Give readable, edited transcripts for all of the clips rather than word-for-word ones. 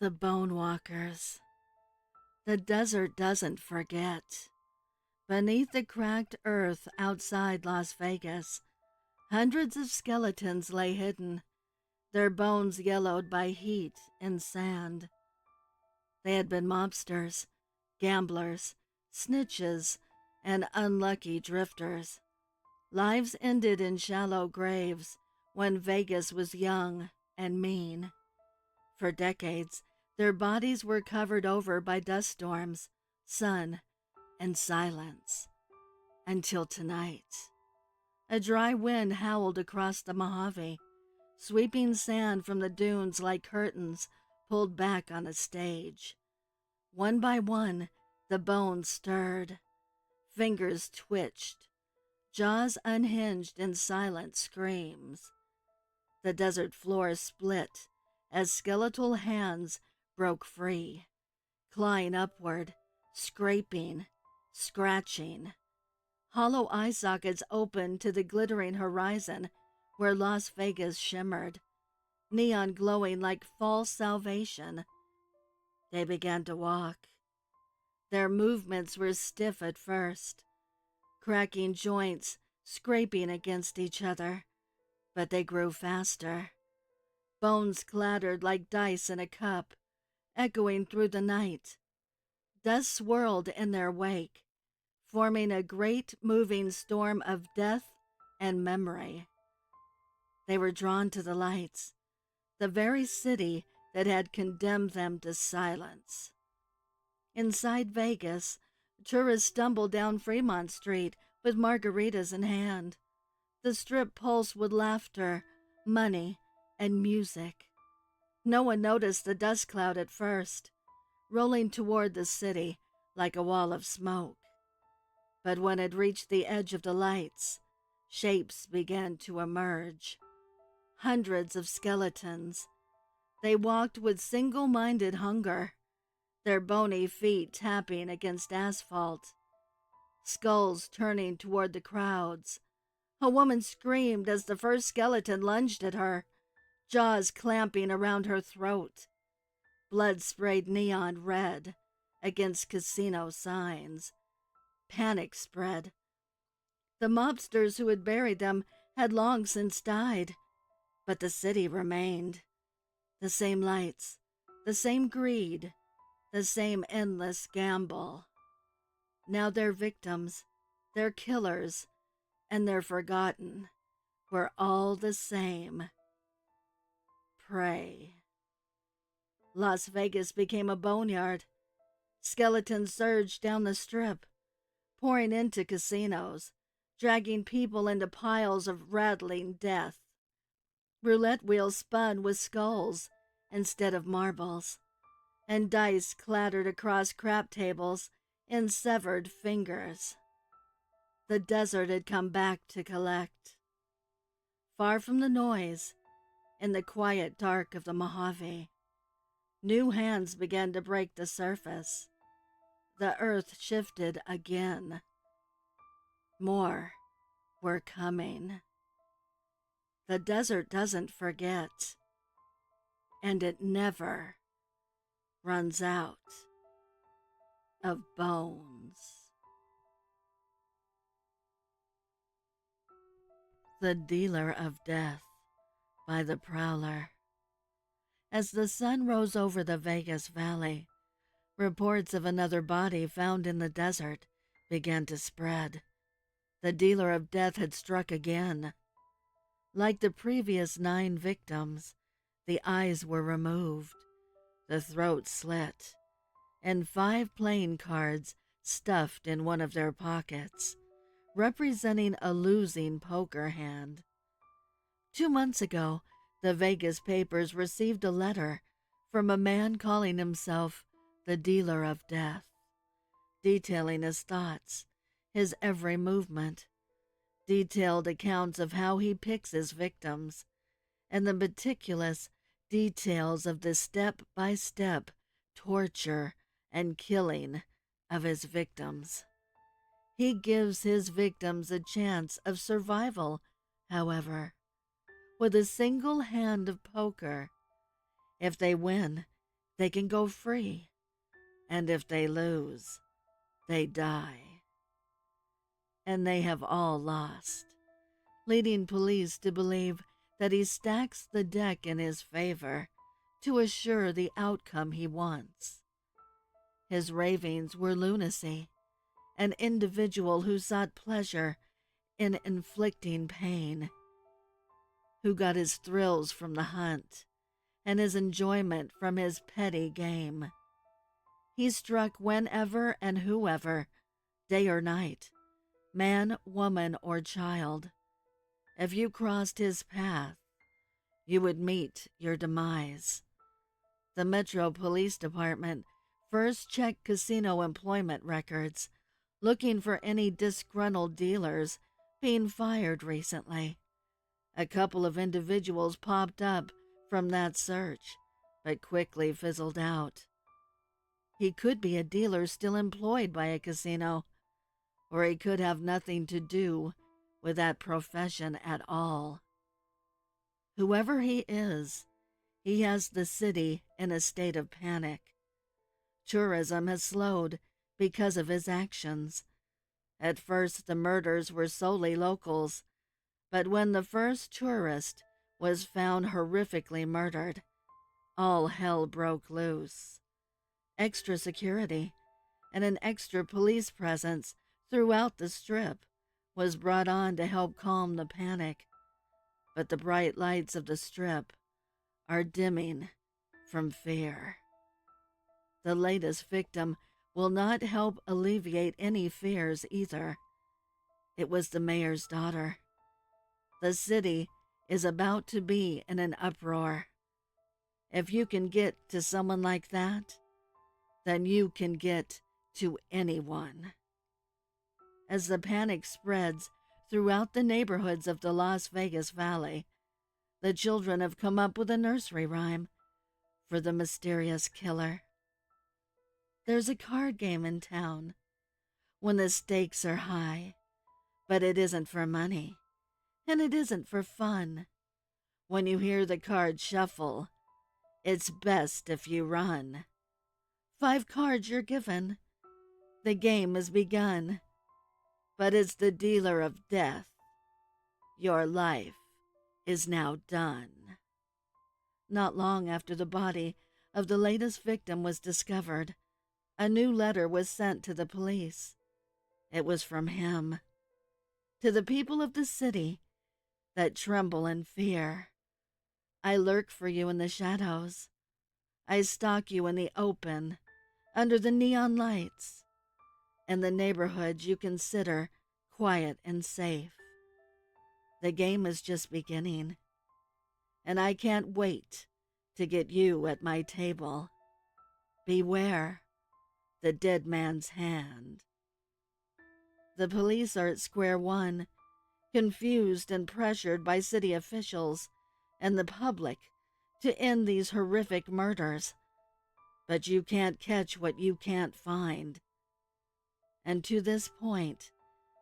The Bone Walkers. The desert doesn't forget. Beneath the cracked earth outside Las Vegas, hundreds of skeletons lay hidden, their bones yellowed by heat and sand. They had been mobsters, gamblers, snitches, and unlucky drifters. Lives ended in shallow graves when Vegas was young and mean. For decades, their bodies were covered over by dust storms, sun, and silence. Until tonight. A dry wind howled across the Mojave, sweeping sand from the dunes like curtains pulled back on a stage. One by one, the bones stirred. Fingers twitched. Jaws unhinged in silent screams. The desert floor split as skeletal hands broke free, clawing upward, scraping, scratching. Hollow eye sockets opened to the glittering horizon where Las Vegas shimmered, neon glowing like false salvation. They began to walk. Their movements were stiff at first, cracking joints, scraping against each other, but they grew faster. Bones clattered like dice in a cup, echoing through the night. Dust swirled in their wake, forming a great moving storm of death and memory. They were drawn to the lights, the very city that had condemned them to silence. Inside Vegas, tourists stumbled down Fremont Street with margaritas in hand. The strip pulsed with laughter, money, and music. No one noticed the dust cloud at first, rolling toward the city like a wall of smoke. But when it reached the edge of the lights, shapes began to emerge. Hundreds of skeletons. They walked with single-minded hunger, their bony feet tapping against asphalt. Skulls turning toward the crowds. A woman screamed as the first skeleton lunged at her, jaws clamping around her throat. Blood sprayed neon red against casino signs. Panic spread. The mobsters who had buried them had long since died, but the city remained. The same lights, the same greed, the same endless gamble. Now their victims, their killers, and their forgotten were all the same. Prey. Las Vegas became a boneyard. Skeletons surged down the strip, pouring into casinos, dragging people into piles of rattling death. Roulette wheels spun with skulls instead of marbles, and dice clattered across crap tables in severed fingers. The desert had come back to collect. Far from the noise, in the quiet dark of the Mojave, new hands began to break the surface. The earth shifted again. More were coming. The desert doesn't forget, and it never runs out of bones. The Dealer of Death by the Prowler. As the sun rose over the Vegas Valley, reports of another body found in the desert began to spread. The Dealer of Death had struck again. Like the previous 9 victims, the eyes were removed, the throat slit, and 5 playing cards stuffed in one of their pockets, representing a losing poker hand. 2 months ago, the Vegas papers received a letter from a man calling himself the Dealer of Death, detailing his thoughts, his every movement, detailed accounts of how he picks his victims, and the meticulous details of the step-by-step torture and killing of his victims. He gives his victims a chance of survival, however, with a single hand of poker. If they win, they can go free, and if they lose, they die. And they have all lost, leading police to believe that he stacks the deck in his favor to assure the outcome he wants. His ravings were lunacy, an individual who sought pleasure in inflicting pain, who got his thrills from the hunt and his enjoyment from his petty game. He struck whenever and whoever, day or night, man, woman, or child. If you crossed his path, you would meet your demise. The Metro Police Department first checked casino employment records, looking for any disgruntled dealers being fired recently. A couple of individuals popped up from that search, but quickly fizzled out. He could be a dealer still employed by a casino, or he could have nothing to do with that profession at all. Whoever he is, he has the city in a state of panic. Tourism has slowed because of his actions. At first, the murders were solely locals, but when the first tourist was found horrifically murdered, all hell broke loose. Extra security and an extra police presence throughout the Strip was brought on to help calm the panic. But the bright lights of the Strip are dimming from fear. The latest victim will not help alleviate any fears either. It was the mayor's daughter. The city is about to be in an uproar. If you can get to someone like that, then you can get to anyone. As the panic spreads throughout the neighborhoods of the Las Vegas Valley, the children have come up with a nursery rhyme for the mysterious killer. There's a card game in town when the stakes are high, but it isn't for money, and it isn't for fun. When you hear the cards shuffle, it's best if you run. 5 cards you're given. The game has begun, but it's the dealer of death. Your life is now done. Not long after the body of the latest victim was discovered, a new letter was sent to the police. It was from him. To the people of the city that tremble in fear, I lurk for you in the shadows. I stalk you in the open, under the neon lights, in the neighborhoods you consider quiet and safe. The game is just beginning, and I can't wait to get you at my table. Beware the dead man's hand. The police are at square one, confused and pressured by city officials and the public to end these horrific murders. But you can't catch what you can't find. And to this point,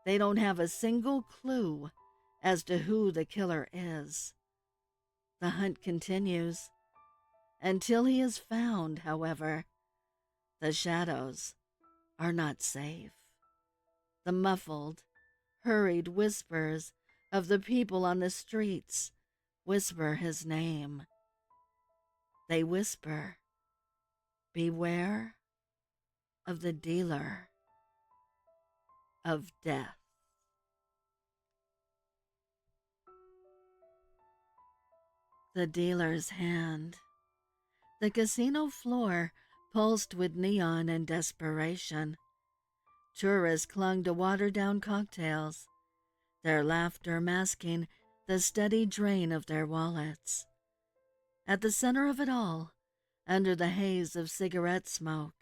they don't have a single clue as to who the killer is. The hunt continues. Until he is found, however, the shadows are not safe. The muffled, hurried whispers of the people on the streets whisper his name. They whisper, beware of the dealer of death. The dealer's hand. The casino floor pulsed with neon and desperation. Tourists clung to watered-down cocktails, their laughter masking the steady drain of their wallets. At the center of it all, under the haze of cigarette smoke,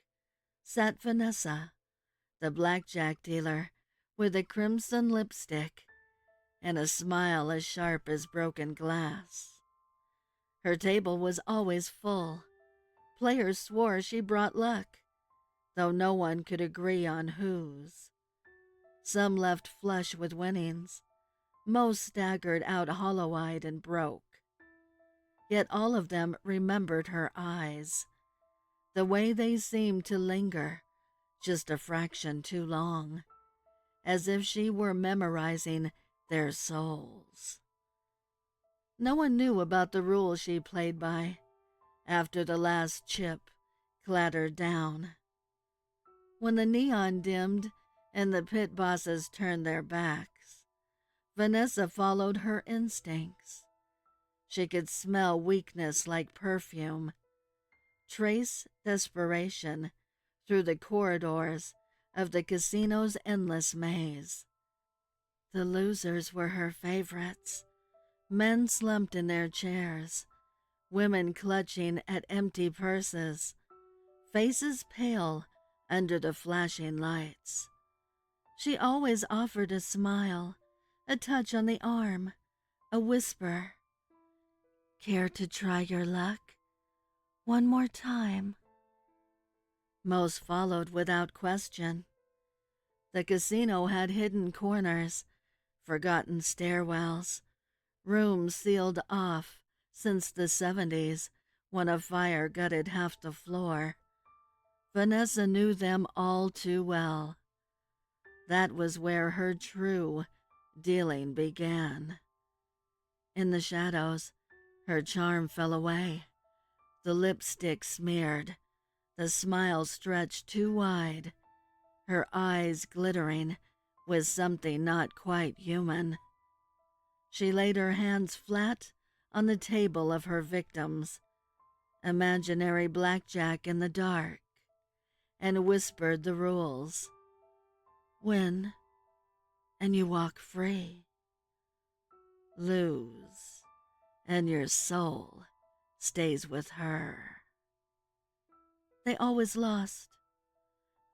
sat Vanessa, the blackjack dealer, with a crimson lipstick and a smile as sharp as broken glass. Her table was always full. Players swore she brought luck, though no one could agree on whose. Some left flush with winnings. Most staggered out hollow-eyed and broke. Yet all of them remembered her eyes, the way they seemed to linger just a fraction too long, as if she were memorizing their souls. No one knew about the rules she played by after the last chip clattered down. When the neon dimmed and the pit bosses turned their backs, Vanessa followed her instincts. She could smell weakness like perfume, trace desperation through the corridors of the casino's endless maze. The losers were her favorites, men slumped in their chairs, women clutching at empty purses, faces pale under the flashing lights. She always offered a smile, a touch on the arm, a whisper. Care to try your luck? One more time. Most followed without question. The casino had hidden corners, forgotten stairwells, rooms sealed off since the 70s when a fire gutted half the floor. Vanessa knew them all too well. That was where her true dealing began. In the shadows, her charm fell away. The lipstick smeared, the smile stretched too wide, her eyes glittering with something not quite human. She laid her hands flat on the table of her victims, imaginary blackjack in the dark, and whispered the rules. Win, and you walk free. Lose, and your soul stays with her. They always lost.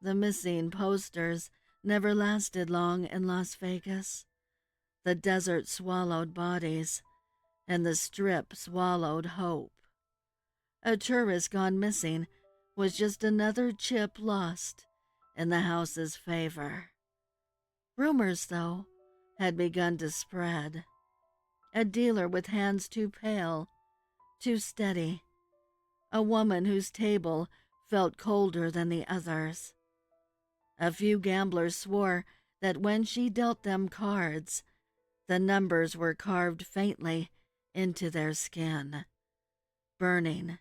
The missing posters never lasted long in Las Vegas. The desert swallowed bodies, and the Strip swallowed hope. A tourist gone missing was just another chip lost in the house's favor. Rumors, though, had begun to spread. A dealer with hands too pale, too steady. A woman whose table felt colder than the others. A few gamblers swore that when she dealt them cards, the numbers were carved faintly into their skin, burning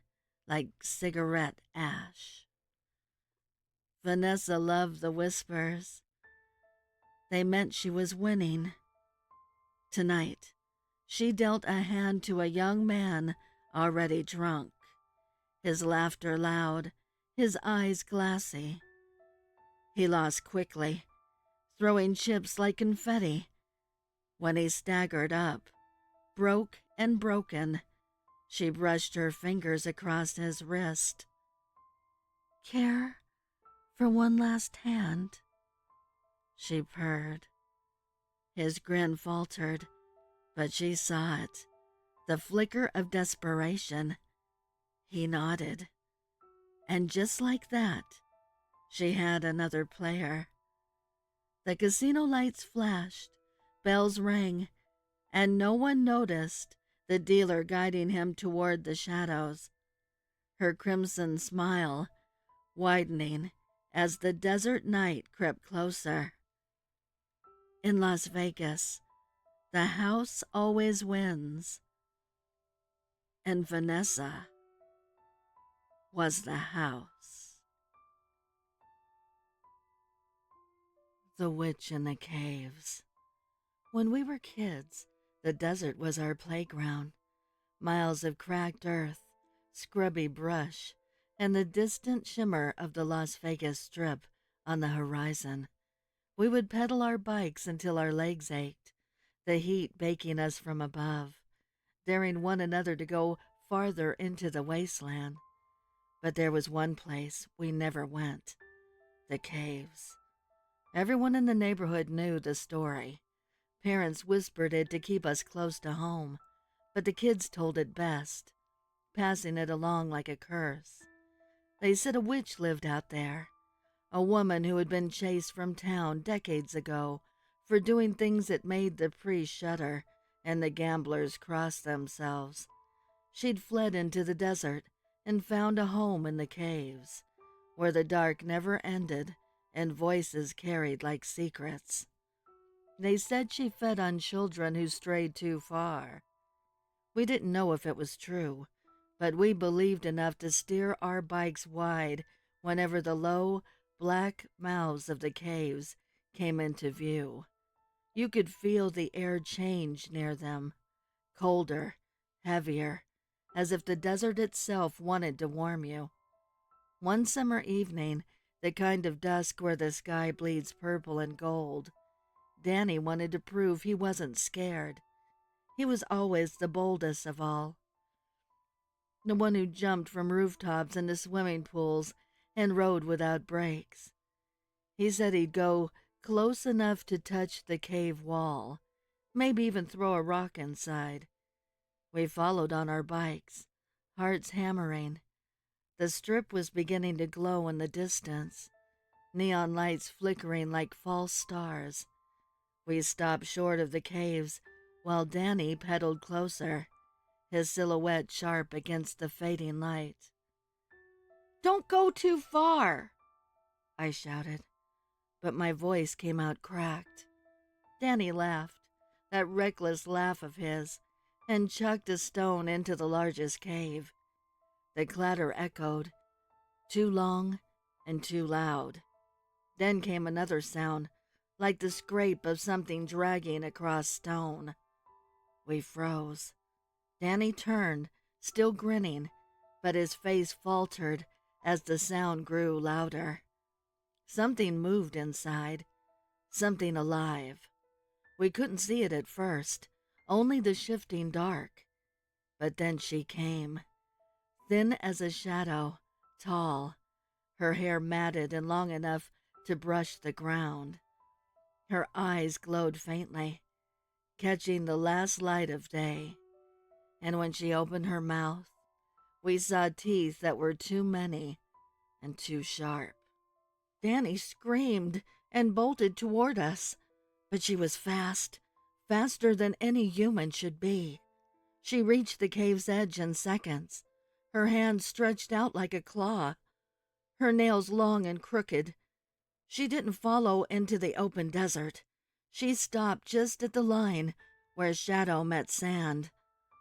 like cigarette ash. Vanessa loved the whispers. They meant she was winning. Tonight, she dealt a hand to a young man already drunk, his laughter loud, his eyes glassy. He lost quickly, throwing chips like confetti. When he staggered up, broke and broken, she brushed her fingers across his wrist. Care for one last hand? She purred. His grin faltered, but she saw it, the flicker of desperation. He nodded. And just like that, she had another player. The casino lights flashed, bells rang, and no one noticed the dealer guiding him toward the shadows, her crimson smile widening as the desert night crept closer. In Las Vegas, the house always wins. And Vanessa was the house. The Witch in the Caves. When we were kids, the desert was our playground. Miles of cracked earth, scrubby brush, and the distant shimmer of the Las Vegas Strip on the horizon. We would pedal our bikes until our legs ached, the heat baking us from above, daring one another to go farther into the wasteland. But there was one place we never went, the caves. Everyone in the neighborhood knew the story. Parents whispered it to keep us close to home, but the kids told it best, passing it along like a curse. They said a witch lived out there, a woman who had been chased from town decades ago for doing things that made the priests shudder and the gamblers cross themselves. She'd fled into the desert and found a home in the caves, where the dark never ended and voices carried like secrets. They said she fed on children who strayed too far. We didn't know if it was true, but we believed enough to steer our bikes wide whenever the low, black mouths of the caves came into view. You could feel the air change near them, colder, heavier, as if the desert itself wanted to warm you. One summer evening, the kind of dusk where the sky bleeds purple and gold, Danny wanted to prove he wasn't scared. He was always the boldest of all, the one who jumped from rooftops into swimming pools and rode without brakes. He said he'd go close enough to touch the cave wall, maybe even throw a rock inside. We followed on our bikes, hearts hammering. The strip was beginning to glow in the distance, neon lights flickering like false stars. We stopped short of the caves while Danny pedaled closer, his silhouette sharp against the fading light. "Don't go too far," I shouted, but my voice came out cracked. Danny laughed, that reckless laugh of his, and chucked a stone into the largest cave. The clatter echoed, too long and too loud. Then came another sound, like the scrape of something dragging across stone. We froze. Danny turned, still grinning, but his face faltered as the sound grew louder. Something moved inside, something alive. We couldn't see it at first, only the shifting dark. But then she came, thin as a shadow, tall, her hair matted and long enough to brush the ground. Her eyes glowed faintly, catching the last light of day. And when she opened her mouth, we saw teeth that were too many and too sharp. Danny screamed and bolted toward us, but she was fast, faster than any human should be. She reached the cave's edge in seconds, her hand stretched out like a claw, her nails long and crooked. She didn't follow into the open desert. She stopped just at the line where shadow met sand,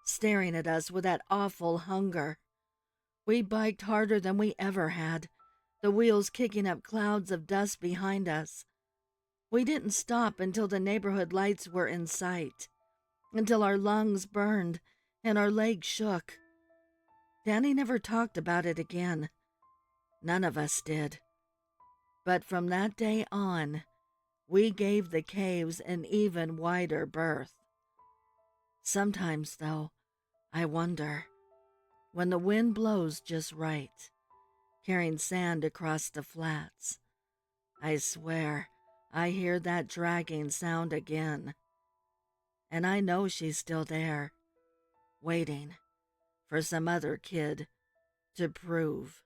staring at us with that awful hunger. We biked harder than we ever had, the wheels kicking up clouds of dust behind us. We didn't stop until the neighborhood lights were in sight, until our lungs burned and our legs shook. Danny never talked about it again. None of us did. But from that day on, we gave the caves an even wider berth. Sometimes, though, I wonder, when the wind blows just right, carrying sand across the flats, I swear I hear that dragging sound again. And I know she's still there, waiting for some other kid to prove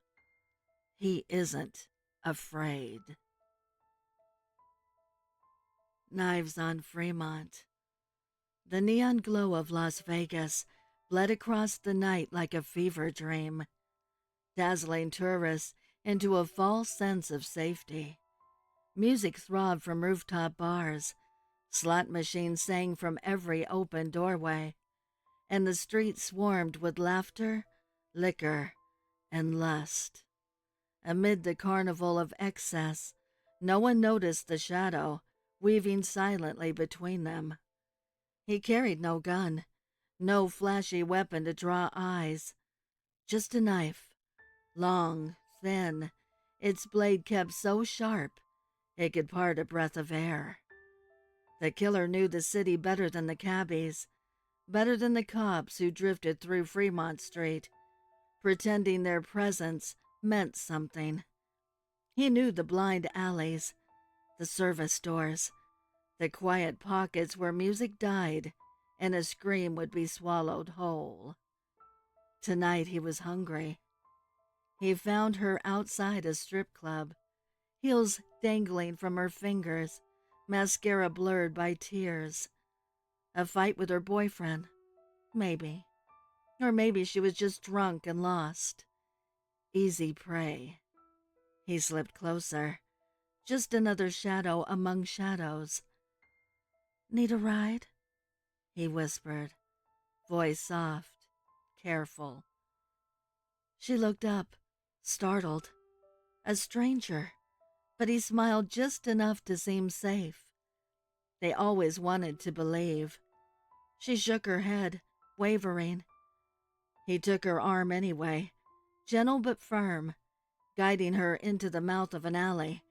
he isn't afraid. Knives on Fremont. The neon glow of Las Vegas bled across the night like a fever dream, dazzling tourists into a false sense of safety. Music throbbed from rooftop bars, slot machines sang from every open doorway, and the streets swarmed with laughter, liquor, and lust. Amid the carnival of excess, no one noticed the shadow weaving silently between them. He carried no gun, no flashy weapon to draw eyes, just a knife, long, thin, its blade kept so sharp it could part a breath of air. The killer knew the city better than the cabbies, better than the cops who drifted through Fremont Street, pretending their presence meant something. He knew the blind alleys, the service stores, the quiet pockets where music died and a scream would be swallowed whole. Tonight he was hungry. He found her outside a strip club, heels dangling from her fingers, mascara blurred by tears. A fight with her boyfriend, maybe. Or maybe she was just drunk and lost. easy prey. He slipped closer, just another shadow among shadows. "Need a ride?" he whispered, voice soft, careful. She looked up, startled. A stranger, but he smiled just enough to seem safe. They always wanted to believe. She shook her head, wavering. He took her arm anyway, gentle but firm, guiding her into the mouth of an alley,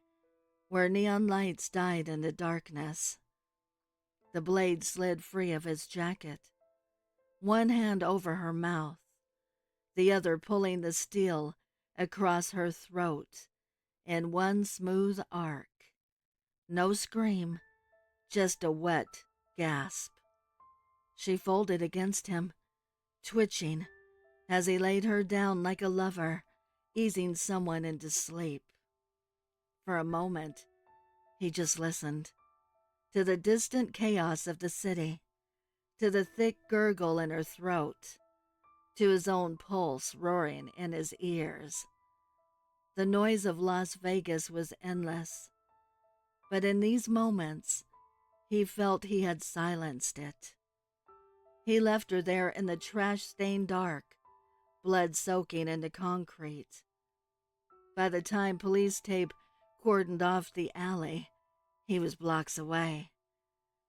where neon lights died into darkness. The blade slid free of his jacket, one hand over her mouth, the other pulling the steel across her throat in one smooth arc. No scream, just a wet gasp. She folded against him, twitching, as he laid her down like a lover, easing someone into sleep. For a moment, he just listened to the distant chaos of the city, to the thick gurgle in her throat, to his own pulse roaring in his ears. The noise of Las Vegas was endless, but in these moments, he felt he had silenced it. He left her there in the trash-stained dark, blood soaking into concrete. By the time police tape cordoned off the alley, he was blocks away,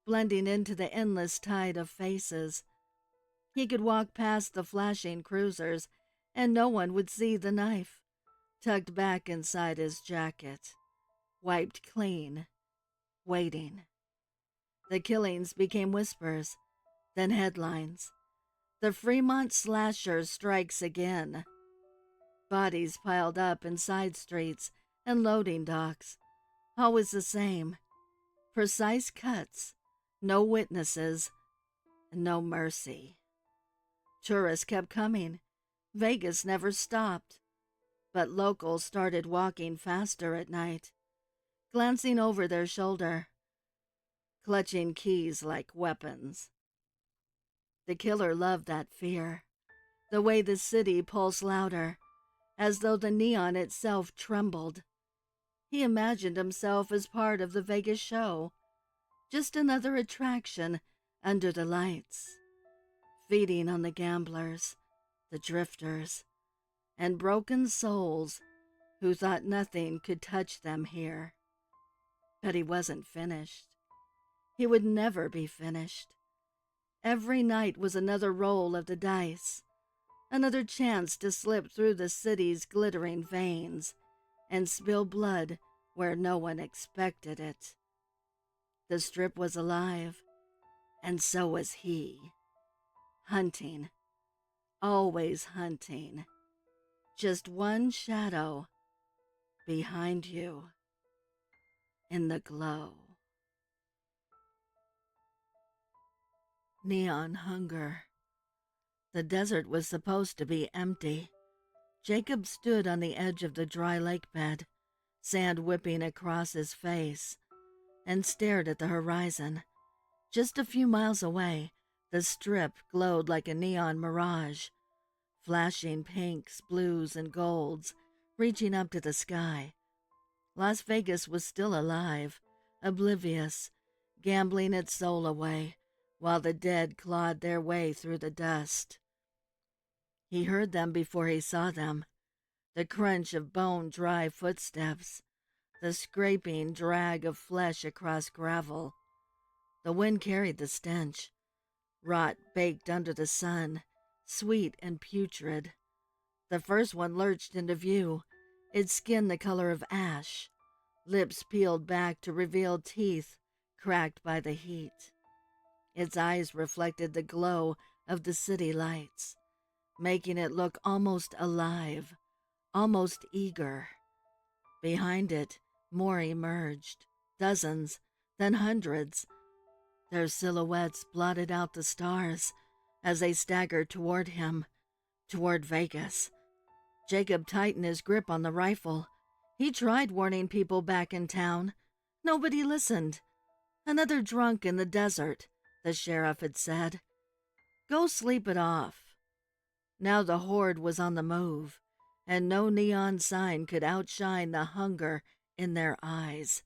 blending into the endless tide of faces. He could walk past the flashing cruisers, and no one would see the knife, tucked back inside his jacket, wiped clean, waiting. The killings became whispers, then headlines. The Fremont slasher strikes again. Bodies piled up in side streets and loading docks, always the same. Precise cuts, no witnesses, no mercy. Tourists kept coming. Vegas never stopped. But locals started walking faster at night, glancing over their shoulder, clutching keys like weapons. The killer loved that fear, the way the city pulsed louder, as though the neon itself trembled. He imagined himself as part of the Vegas show, just another attraction under the lights, feeding on the gamblers, the drifters, and broken souls who thought nothing could touch them here. But he wasn't finished. He would never be finished. Every night was another roll of the dice, another chance to slip through the city's glittering veins and spill blood where no one expected it. The Strip was alive, and so was he. Hunting, always hunting. Just one shadow behind you in the glow. Neon hunger. The desert was supposed to be empty. Jacob stood on the edge of the dry lake bed, sand whipping across his face, and stared at the horizon. Just a few miles away, the Strip glowed like a neon mirage, flashing pinks, blues, and golds, reaching up to the sky. Las Vegas was still alive, oblivious, gambling its soul away, while the dead clawed their way through the dust. He heard them before he saw them, the crunch of bone-dry footsteps, the scraping drag of flesh across gravel. The wind carried the stench, rot baked under the sun, sweet and putrid. The first one lurched into view, its skin the color of ash, lips peeled back to reveal teeth cracked by the heat. Its eyes reflected the glow of the city lights, making it look almost alive, almost eager. Behind it, more emerged, dozens, then hundreds. Their silhouettes blotted out the stars as they staggered toward him, toward Vegas. Jacob tightened his grip on the rifle. He tried warning people back in town. Nobody listened. Another drunk in the desert, the sheriff had said. Go sleep it off. Now the horde was on the move, and no neon sign could outshine the hunger in their eyes.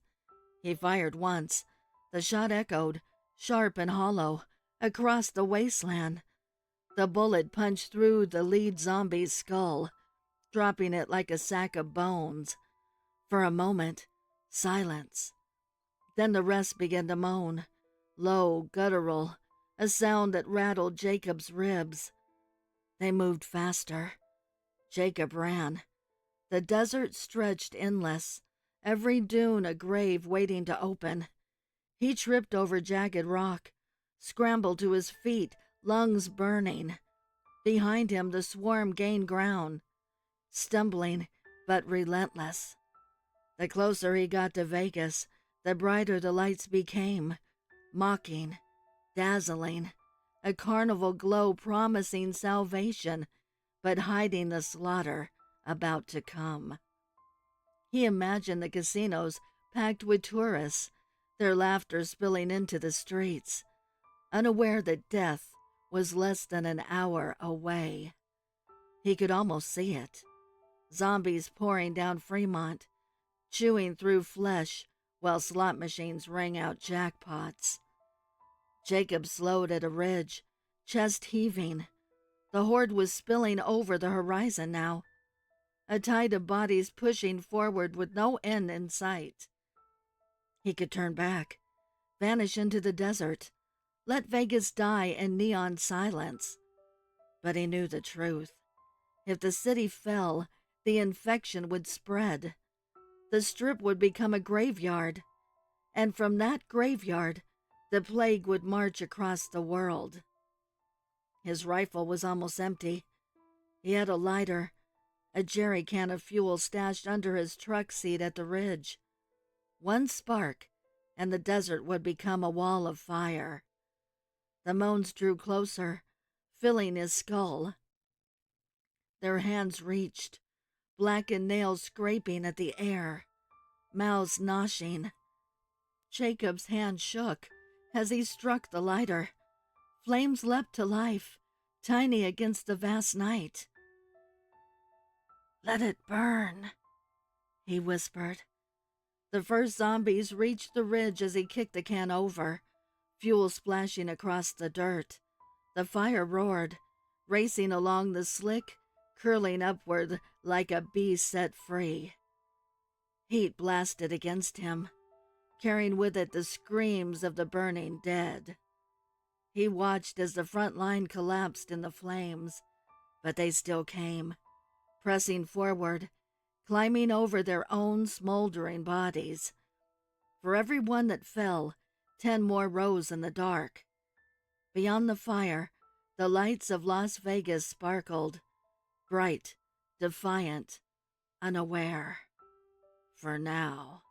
He fired once. The shot echoed, sharp and hollow, across the wasteland. The bullet punched through the lead zombie's skull, dropping it like a sack of bones. For a moment, silence. Then the rest began to moan, low, guttural, a sound that rattled Jacob's ribs. They moved faster. Jacob ran. The desert stretched endless, every dune a grave waiting to open. He tripped over jagged rock, scrambled to his feet, lungs burning. Behind him the swarm gained ground, stumbling but relentless. The closer he got to Vegas, the brighter the lights became, mocking, dazzling, a carnival glow promising salvation, but hiding the slaughter about to come. He imagined the casinos packed with tourists, their laughter spilling into the streets, unaware that death was less than an hour away. He could almost see it. Zombies pouring down Fremont, chewing through flesh while slot machines rang out jackpots. Jacob slowed at a ridge, chest heaving. The horde was spilling over the horizon now, a tide of bodies pushing forward with no end in sight. He could turn back, vanish into the desert, let Vegas die in neon silence. But he knew the truth. If the city fell, the infection would spread. The Strip would become a graveyard, and from that graveyard, the plague would march across the world. His rifle was almost empty. He had a lighter, a jerry can of fuel stashed under his truck seat at the ridge. One spark, and the desert would become a wall of fire. The moans drew closer, filling his skull. Their hands reached, blackened nails scraping at the air, mouths gnashing. Jacob's hand shook as he struck the lighter. Flames leapt to life, tiny against the vast night. "Let it burn," he whispered. The first zombies reached the ridge as he kicked the can over, fuel splashing across the dirt. The fire roared, racing along the slick, curling upward like a beast set free. Heat blasted against him, carrying with it the screams of the burning dead. He watched as the front line collapsed in the flames, but they still came, pressing forward, climbing over their own smoldering bodies. For every one that fell, 10 more rose in the dark. Beyond the fire, the lights of Las Vegas sparkled, bright, defiant, unaware. For now.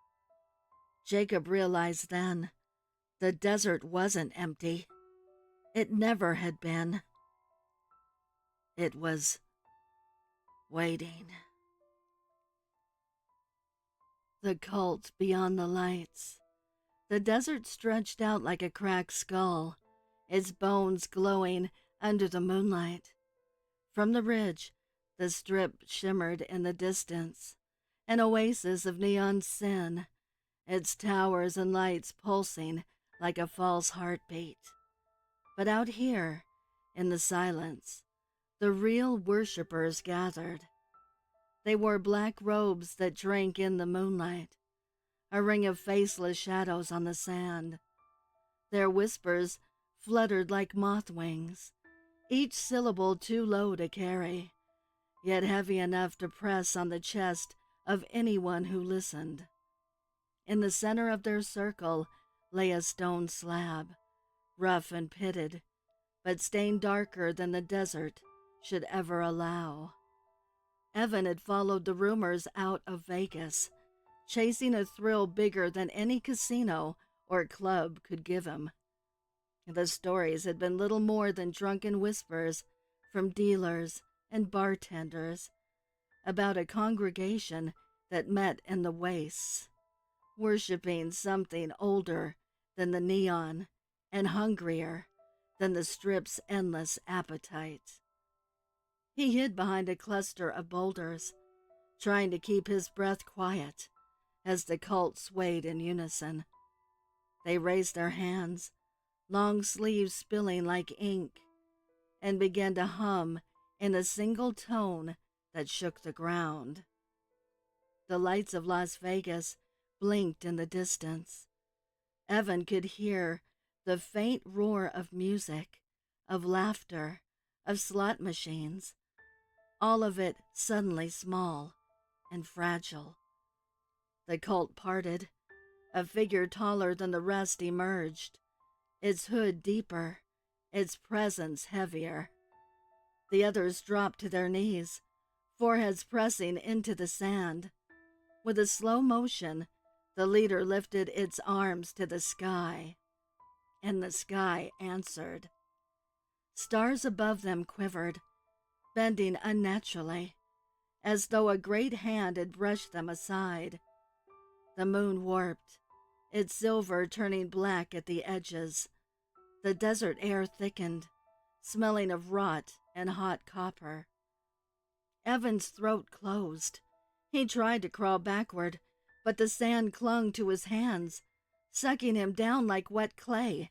Jacob realized then, the desert wasn't empty. It never had been. It was waiting. The cult beyond the lights. The desert stretched out like a cracked skull, its bones glowing under the moonlight. From the ridge, the Strip shimmered in the distance, an oasis of neon sin, its towers and lights pulsing like a false heartbeat. But out here, in the silence, the real worshippers gathered. They wore black robes that drank in the moonlight, a ring of faceless shadows on the sand. Their whispers fluttered like moth wings, each syllable too low to carry, yet heavy enough to press on the chest of anyone who listened. In the center of their circle lay a stone slab, rough and pitted, but stained darker than the desert should ever allow. Evan had followed the rumors out of Vegas, chasing a thrill bigger than any casino or club could give him. The stories had been little more than drunken whispers from dealers and bartenders about a congregation that met in the wastes, worshiping something older than the neon and hungrier than the Strip's endless appetite. He hid behind a cluster of boulders, trying to keep his breath quiet as the cult swayed in unison. They raised their hands, long sleeves spilling like ink, and began to hum in a single tone that shook the ground. The lights of Las Vegas blinked in the distance. Evan could hear the faint roar of music, of laughter, of slot machines, all of it suddenly small and fragile. The cult parted. A figure taller than the rest emerged, its hood deeper, its presence heavier. The others dropped to their knees, foreheads pressing into the sand. With a slow motion, the leader lifted its arms to the sky, and the sky answered. Stars above them quivered, bending unnaturally, as though a great hand had brushed them aside. The moon warped, its silver turning black at the edges. The desert air thickened, smelling of rot and hot copper. Evan's throat closed. He tried to crawl backward, but the sand clung to his hands, sucking him down like wet clay.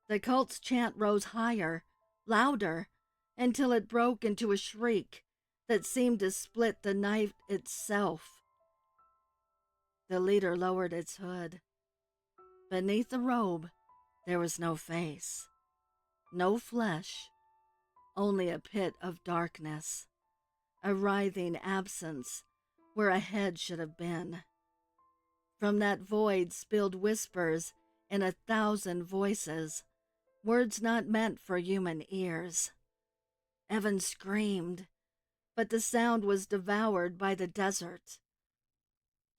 The cult's chant rose higher, louder, until it broke into a shriek that seemed to split the night itself. The leader lowered its hood. Beneath the robe, there was no face, no flesh, only a pit of darkness, a writhing absence where a head should have been. From that void spilled whispers in 1,000 voices, words not meant for human ears. Evan screamed, but the sound was devoured by the desert.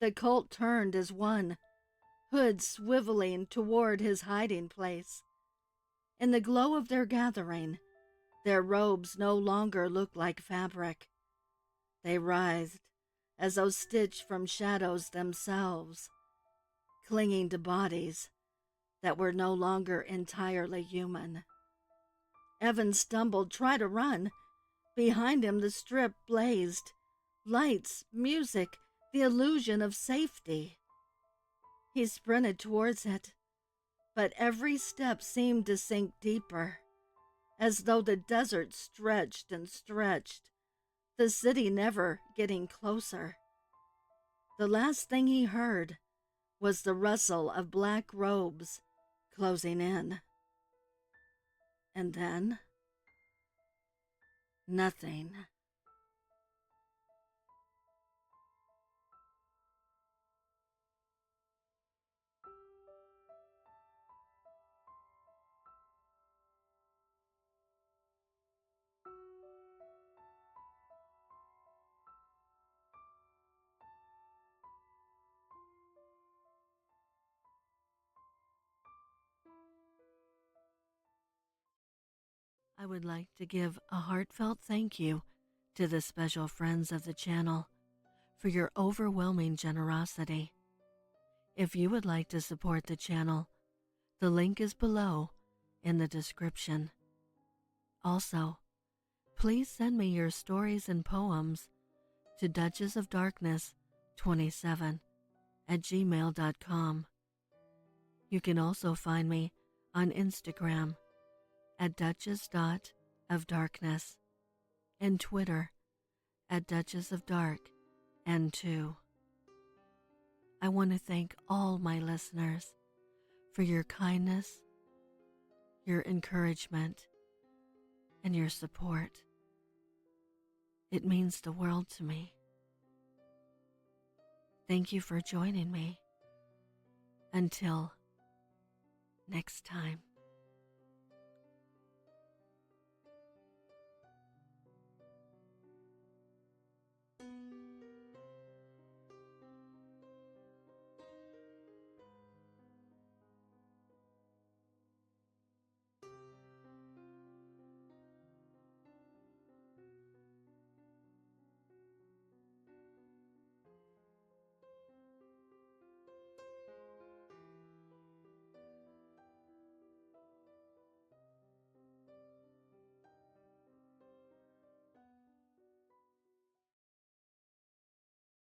The cult turned as one, hood swiveling toward his hiding place. In the glow of their gathering, their robes no longer looked like fabric. They writhed as though stitched from shadows themselves, clinging to bodies that were no longer entirely human. Evan stumbled, tried to run. Behind him the strip blazed. Lights, music, the illusion of safety. He sprinted towards it, but every step seemed to sink deeper, as though the desert stretched and stretched, the city never getting closer. The last thing he heard was the rustle of black robes closing in. And then, nothing. I would like to give a heartfelt thank you to the special friends of the channel for your overwhelming generosity. If you would like to support the channel, the link is below in the description. Also, please send me your stories and poems to duchessofdarkness27@gmail.com. You can also find me on Instagram at duchess.ofdarkness and Twitter at duchessofdarkn2. I want to thank all my listeners for your kindness, your encouragement, and your support. It means the world to me. Thank you for joining me. Until next time.